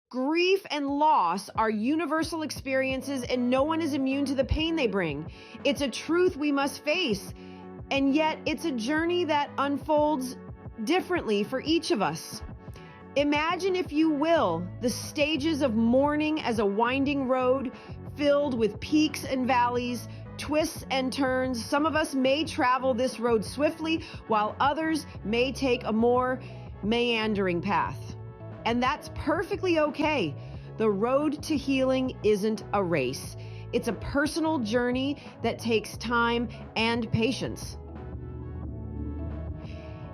Grief and loss are universal experiences, and no one is immune to the pain they bring. It's a truth we must face, and yet it's a journey that unfolds differently for each of us. Imagine, if you will, the stages of mourning as a winding road filled with peaks and valleys, twists and turns. Some of us may travel this road swiftly, while others may take a more meandering path. And that's perfectly okay. The road to healing isn't a race. It's a personal journey that takes time and patience.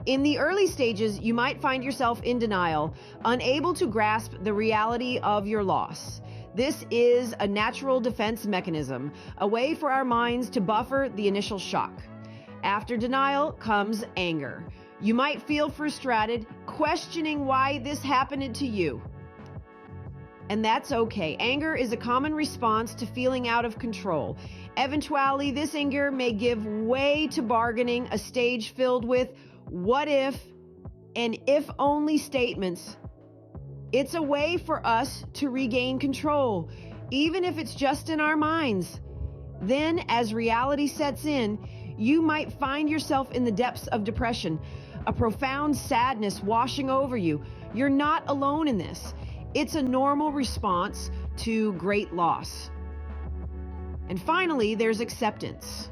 In the early stages, you might find yourself in denial, unable to grasp the reality of your loss. This is a natural defense mechanism, a way for our minds to buffer the initial shock. After denial comes anger. You might feel frustrated, questioning why this happened to you. And that's okay. Anger is a common response to feeling out of control. Eventually, this anger may give way to bargaining, a stage filled with what if and if only statements. It's a way for us to regain control, even if it's just in our minds. Then, as reality sets in, you might find yourself in the depths of depression, a profound sadness washing over you. You're not alone in this. It's a normal response to great loss. And finally, there's acceptance.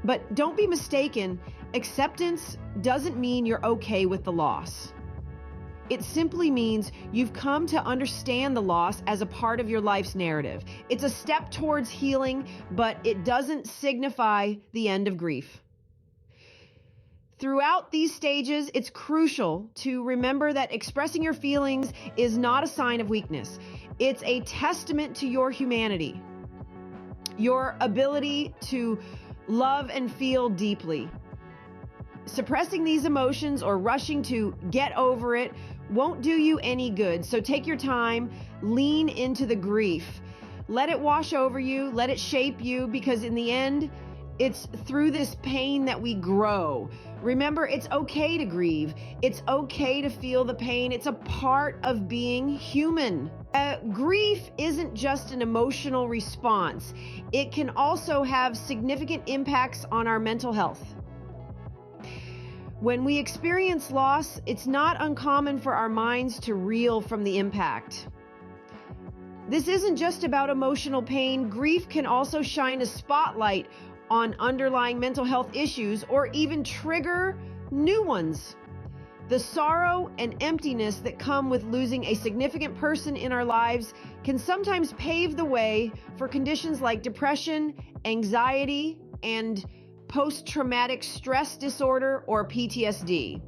But don't be mistaken, acceptance doesn't mean you're okay with the loss. It simply means you've come to understand the loss as a part of your life's narrative. It's a step towards healing, but it doesn't signify the end of grief. Throughout these stages, it's crucial to remember that expressing your feelings is not a sign of weakness. It's a testament to your humanity, your ability to love and feel deeply. Suppressing these emotions or rushing to get over it won't do you any good. So take your time, lean into the grief. Let it wash over you, let it shape you, because in the end, it's through this pain that we grow. Remember, it's okay to grieve. It's okay to feel the pain. It's a part of being human. Grief isn't just an emotional response. It can also have significant impacts on our mental health. When we experience loss, it's not uncommon for our minds to reel from the impact. This isn't just about emotional pain. Grief can also shine a spotlight on underlying mental health issues or even trigger new ones. The sorrow and emptiness that come with losing a significant person in our lives can sometimes pave the way for conditions like depression, anxiety, and post-traumatic stress disorder or PTSD.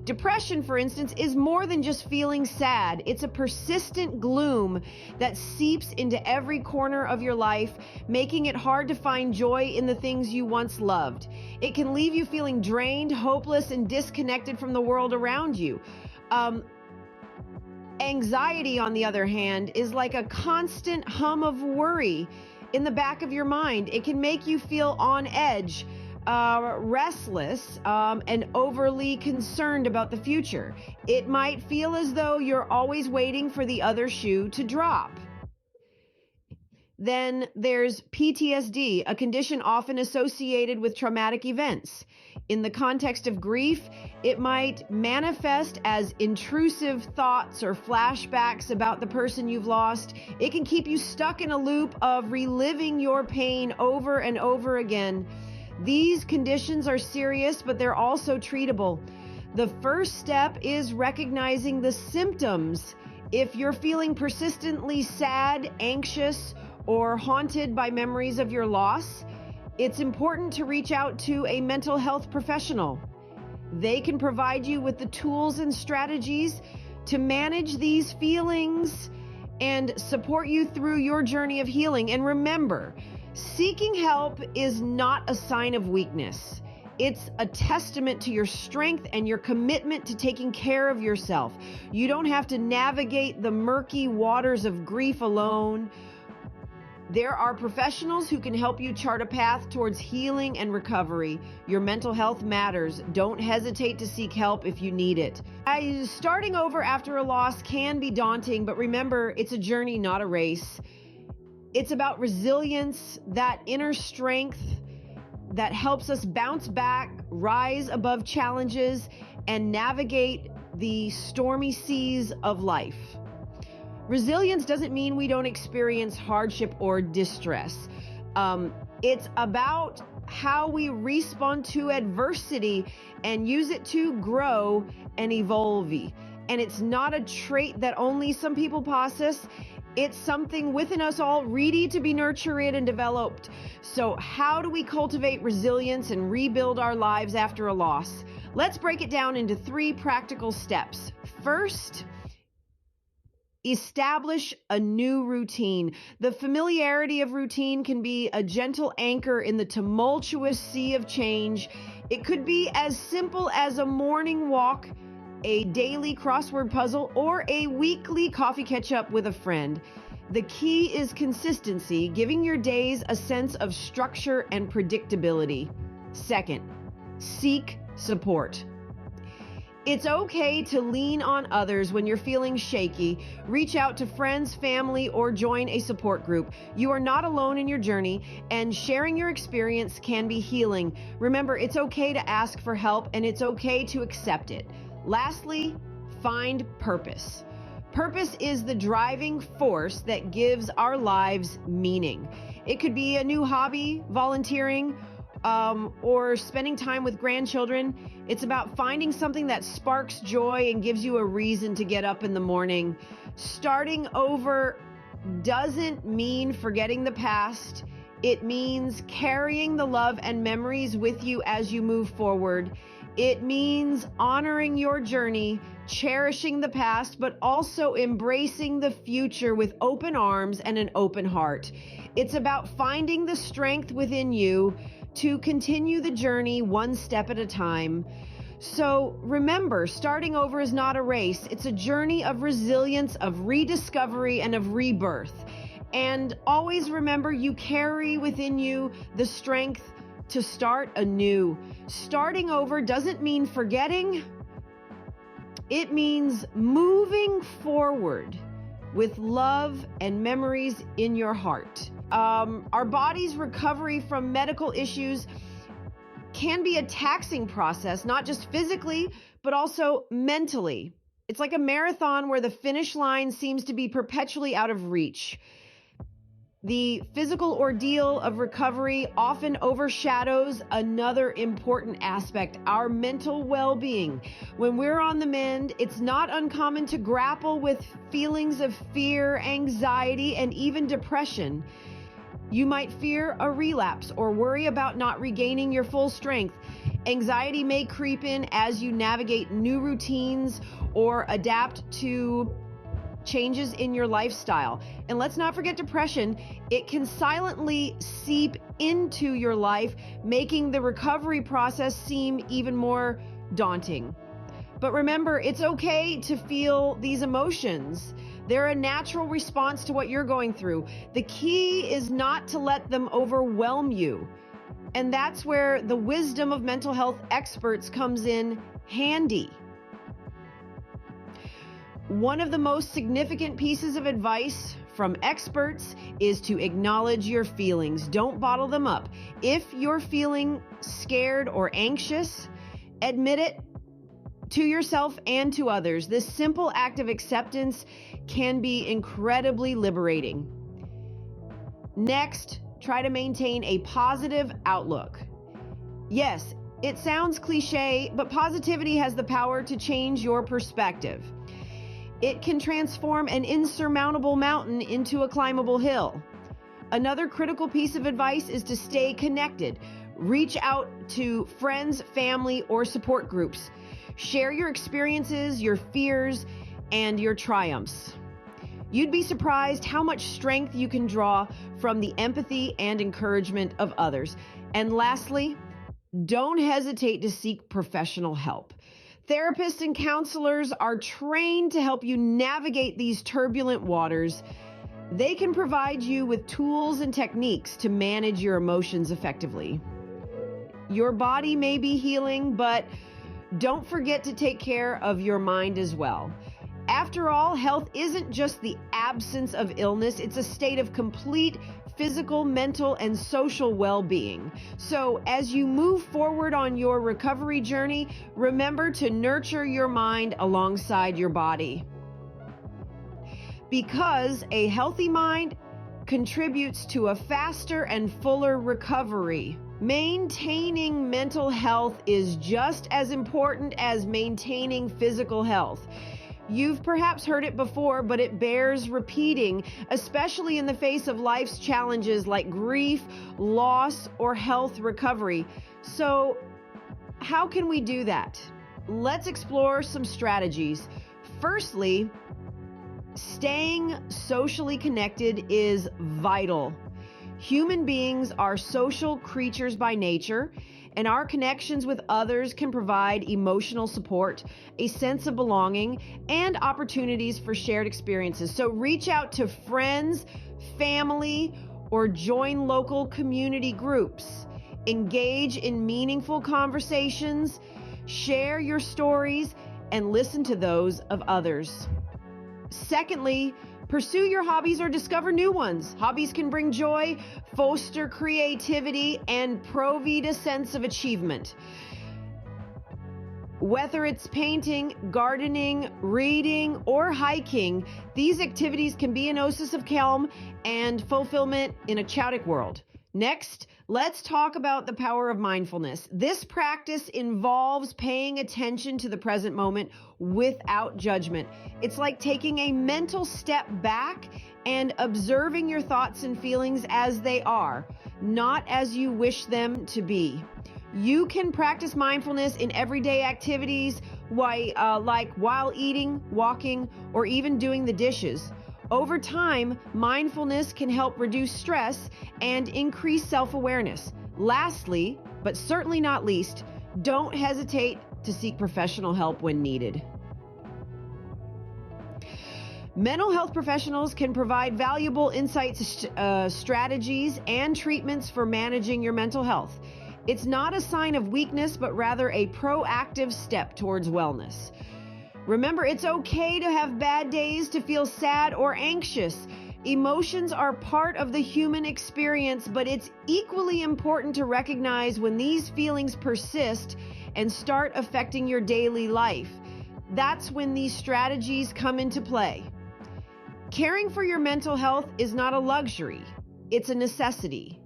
Depression, for instance, is more than just feeling sad. It's a persistent gloom that seeps into every corner of your life, making it hard to find joy in the things you once loved. It can leave you feeling drained, hopeless, and disconnected from the world around you. Anxiety, on the other hand, is like a constant hum of worry in the back of your mind. It can make you feel on edge, restless, and overly concerned about the future. It might feel as though you're always waiting for the other shoe to drop. Then there's PTSD, a condition often associated with traumatic events. In the context of grief, it might manifest as intrusive thoughts or flashbacks about the person you've lost. It can keep you stuck in a loop of reliving your pain over and over again. These conditions are serious, but they're also treatable. The first step is recognizing the symptoms. If you're feeling persistently sad, anxious, or haunted by memories of your loss, it's important to reach out to a mental health professional. They can provide you with the tools and strategies to manage these feelings and support you through your journey of healing. And remember, seeking help is not a sign of weakness. It's a testament to your strength and your commitment to taking care of yourself. You don't have to navigate the murky waters of grief alone. There are professionals who can help you chart a path towards healing and recovery. Your mental health matters. Don't hesitate to seek help if you need it. Starting over after a loss can be daunting, but remember, it's a journey, not a race. It's about resilience, that inner strength that helps us bounce back, rise above challenges, and navigate the stormy seas of life. Resilience doesn't mean we don't experience hardship or distress. It's about how we respond to adversity and use it to grow and evolve. And it's not a trait that only some people possess. It's something within us all, ready to be nurtured and developed. So how do we cultivate resilience and rebuild our lives after a loss? Let's break it down into 3 practical steps. First, establish a new routine. The familiarity of routine can be a gentle anchor in the tumultuous sea of change. It could be as simple as a morning walk, a daily crossword puzzle, or a weekly coffee catch-up with a friend. The key is consistency, giving your days a sense of structure and predictability. Second, seek support. It's okay to lean on others when you're feeling shaky. Reach out to friends, family, or join a support group. You are not alone in your journey, and sharing your experience can be healing. Remember, it's okay to ask for help, and it's okay to accept it. Lastly, find purpose. Purpose is the driving force that gives our lives meaning. It could be a new hobby, volunteering, or spending time with grandchildren. It's about finding something that sparks joy and gives you a reason to get up in the morning. Starting over doesn't mean forgetting the past. It means carrying the love and memories with you as you move forward. It means honoring your journey, cherishing the past, but also embracing the future with open arms and an open heart. It's about finding the strength within you to continue the journey one step at a time. So remember, starting over is not a race. It's a journey of resilience, of rediscovery, and of rebirth. And always remember, you carry within you the strength to start anew. Starting over doesn't mean forgetting. It means moving forward with love and memories in your heart. Our body's recovery from medical issues can be a taxing process, not just physically, but also mentally. It's like a marathon where the finish line seems to be perpetually out of reach. The physical ordeal of recovery often overshadows another important aspect, our mental well-being. When we're on the mend, it's not uncommon to grapple with feelings of fear, anxiety, and even depression. You might fear a relapse or worry about not regaining your full strength. Anxiety may creep in as you navigate new routines or adapt to changes in your lifestyle. And let's not forget depression. It can silently seep into your life, making the recovery process seem even more daunting. But remember, it's okay to feel these emotions. They're a natural response to what you're going through. The key is not to let them overwhelm you. And that's where the wisdom of mental health experts comes in handy. One of the most significant pieces of advice from experts is to acknowledge your feelings. Don't bottle them up. If you're feeling scared or anxious, admit it to yourself and to others. This simple act of acceptance can be incredibly liberating. Next, try to maintain a positive outlook. Yes, it sounds cliche, but positivity has the power to change your perspective. It can transform an insurmountable mountain into a climbable hill. Another critical piece of advice is to stay connected. Reach out to friends, family, or support groups. Share your experiences, your fears, and your triumphs. You'd be surprised how much strength you can draw from the empathy and encouragement of others. And lastly, don't hesitate to seek professional help. Therapists and counselors are trained to help you navigate these turbulent waters. They can provide you with tools and techniques to manage your emotions effectively. Your body may be healing, but don't forget to take care of your mind as well. After all, health isn't just the absence of illness, it's a state of complete physical, mental, and social well-being. So as you move forward on your recovery journey, remember to nurture your mind alongside your body. Because a healthy mind contributes to a faster and fuller recovery. Maintaining mental health is just as important as maintaining physical health. You've perhaps heard it before, but it bears repeating, especially in the face of life's challenges like grief, loss, or health recovery. So, how can we do that? Let's explore some strategies. Firstly, staying socially connected is vital. Human beings are social creatures by nature, and our connections with others can provide emotional support, a sense of belonging, and opportunities for shared experiences. So reach out to friends, family, or join local community groups. Engage in meaningful conversations, share your stories, and listen to those of others. Secondly, pursue your hobbies or discover new ones. Hobbies can bring joy, foster creativity, and provide a sense of achievement. Whether it's painting, gardening, reading, or hiking, these activities can be an oasis of calm and fulfillment in a chaotic world. Next, let's talk about the power of mindfulness. This practice involves paying attention to the present moment without judgment. It's like taking a mental step back and observing your thoughts and feelings as they are, not as you wish them to be. You can practice mindfulness in everyday activities, like while eating, walking, or even doing the dishes. Over time, mindfulness can help reduce stress and increase self-awareness. Lastly, but certainly not least, don't hesitate to seek professional help when needed. Mental health professionals can provide valuable insights, strategies, and treatments for managing your mental health. It's not a sign of weakness, but rather a proactive step towards wellness. Remember, it's okay to have bad days, to feel sad or anxious. Emotions are part of the human experience, but it's equally important to recognize when these feelings persist and start affecting your daily life. That's when these strategies come into play. Caring for your mental health is not a luxury, it's a necessity.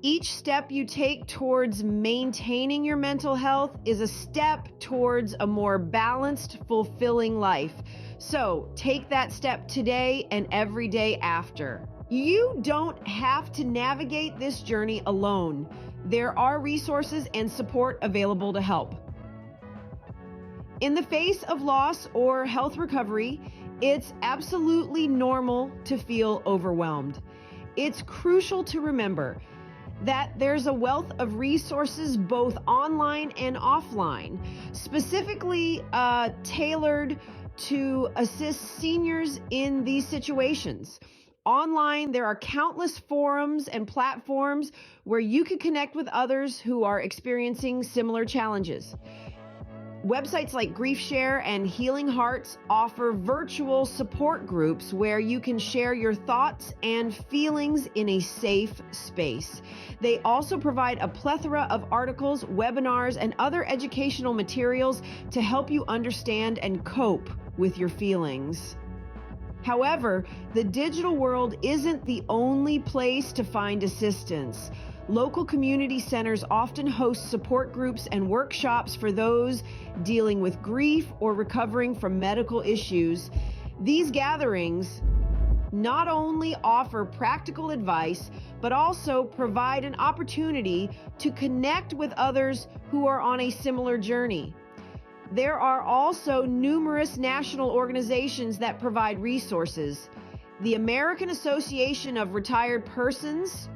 Each step you take towards maintaining your mental health is a step towards a more balanced, fulfilling life. So take that step today and every day after. You don't have to navigate this journey alone. There are resources and support available to help. In the face of loss or health recovery, it's absolutely normal to feel overwhelmed. It's crucial to remember that there's a wealth of resources both online and offline, specifically tailored to assist seniors in these situations. Online, there are countless forums and platforms where you can connect with others who are experiencing similar challenges. Websites like GriefShare and Healing Hearts offer virtual support groups where you can share your thoughts and feelings in a safe space. They also provide a plethora of articles, webinars, and other educational materials to help you understand and cope with your feelings. However, the digital world isn't the only place to find assistance. Local community centers often host support groups and workshops for those dealing with grief or recovering from medical issues. These gatherings not only offer practical advice, but also provide an opportunity to connect with others who are on a similar journey. There are also numerous national organizations that provide resources. The American Association of Retired Persons,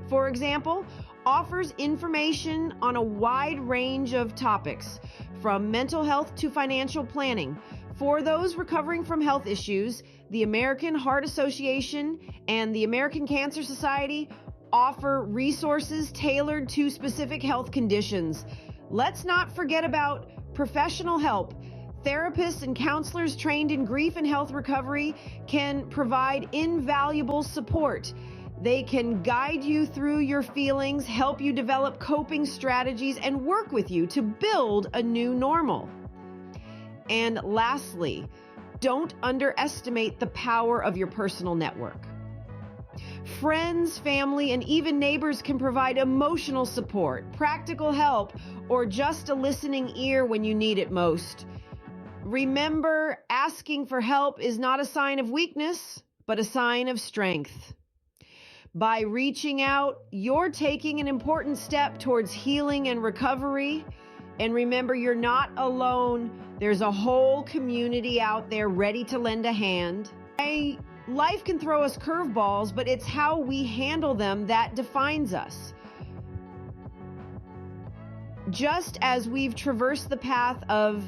for example, offers information on a wide range of topics, from mental health to financial planning. For those recovering from health issues, the American Heart Association and the American Cancer Society offer resources tailored to specific health conditions. Let's not forget about professional help. Therapists and counselors trained in grief and health recovery can provide invaluable support. They can guide you through your feelings, help you develop coping strategies, and work with you to build a new normal. And lastly, don't underestimate the power of your personal network. Friends, family, and even neighbors can provide emotional support, practical help, or just a listening ear when you need it most. Remember, asking for help is not a sign of weakness, but a sign of strength. By reaching out, you're taking an important step towards healing and recovery. And remember, you're not alone. There's a whole community out there ready to lend a hand. Life can throw us curveballs, but it's how we handle them that defines us. Just as we've traversed the path of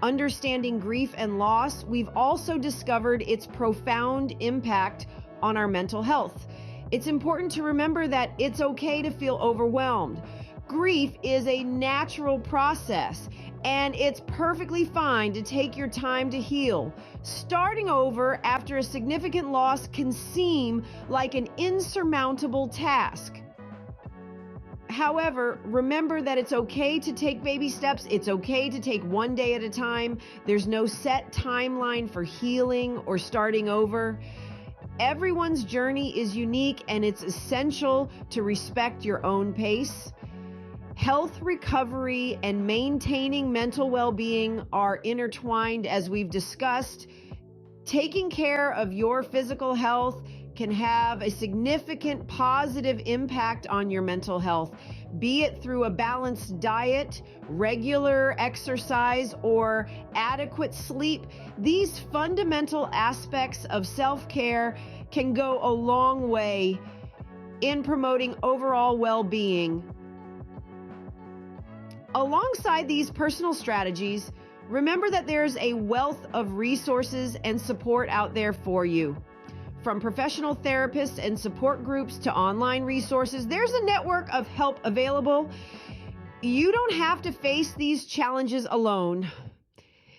understanding grief and loss, we've also discovered its profound impact on our mental health. It's important to remember that it's okay to feel overwhelmed. Grief is a natural process, and it's perfectly fine to take your time to heal. Starting over after a significant loss can seem like an insurmountable task. However, remember that it's okay to take baby steps. It's okay to take one day at a time. There's no set timeline for healing or starting over. Everyone's journey is unique, and it's essential to respect your own pace. Health recovery and maintaining mental well-being are intertwined, as we've discussed. Taking care of your physical health can have a significant positive impact on your mental health, be it through a balanced diet, regular exercise, or adequate sleep. These fundamental aspects of self-care can go a long way in promoting overall well-being. Alongside these personal strategies, remember that there's a wealth of resources and support out there for you. From professional therapists and support groups to online resources, there's a network of help available. You don't have to face these challenges alone.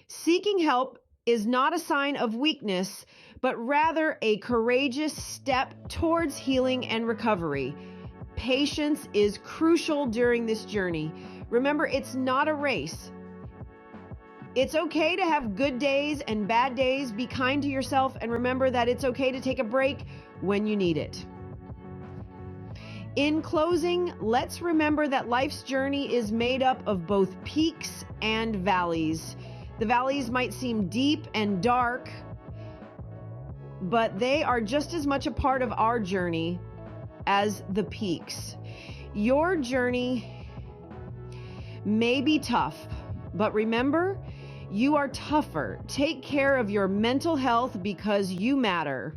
Seeking help is not a sign of weakness, but rather a courageous step towards healing and recovery. Patience is crucial during this journey. Remember, it's not a race. It's okay to have good days and bad days. Be kind to yourself, and remember that it's okay to take a break when you need it. In closing, let's remember that life's journey is made up of both peaks and valleys. The valleys might seem deep and dark, but they are just as much a part of our journey as the peaks. Your journey may be tough, but remember, you are tougher. Take care of your mental health because you matter.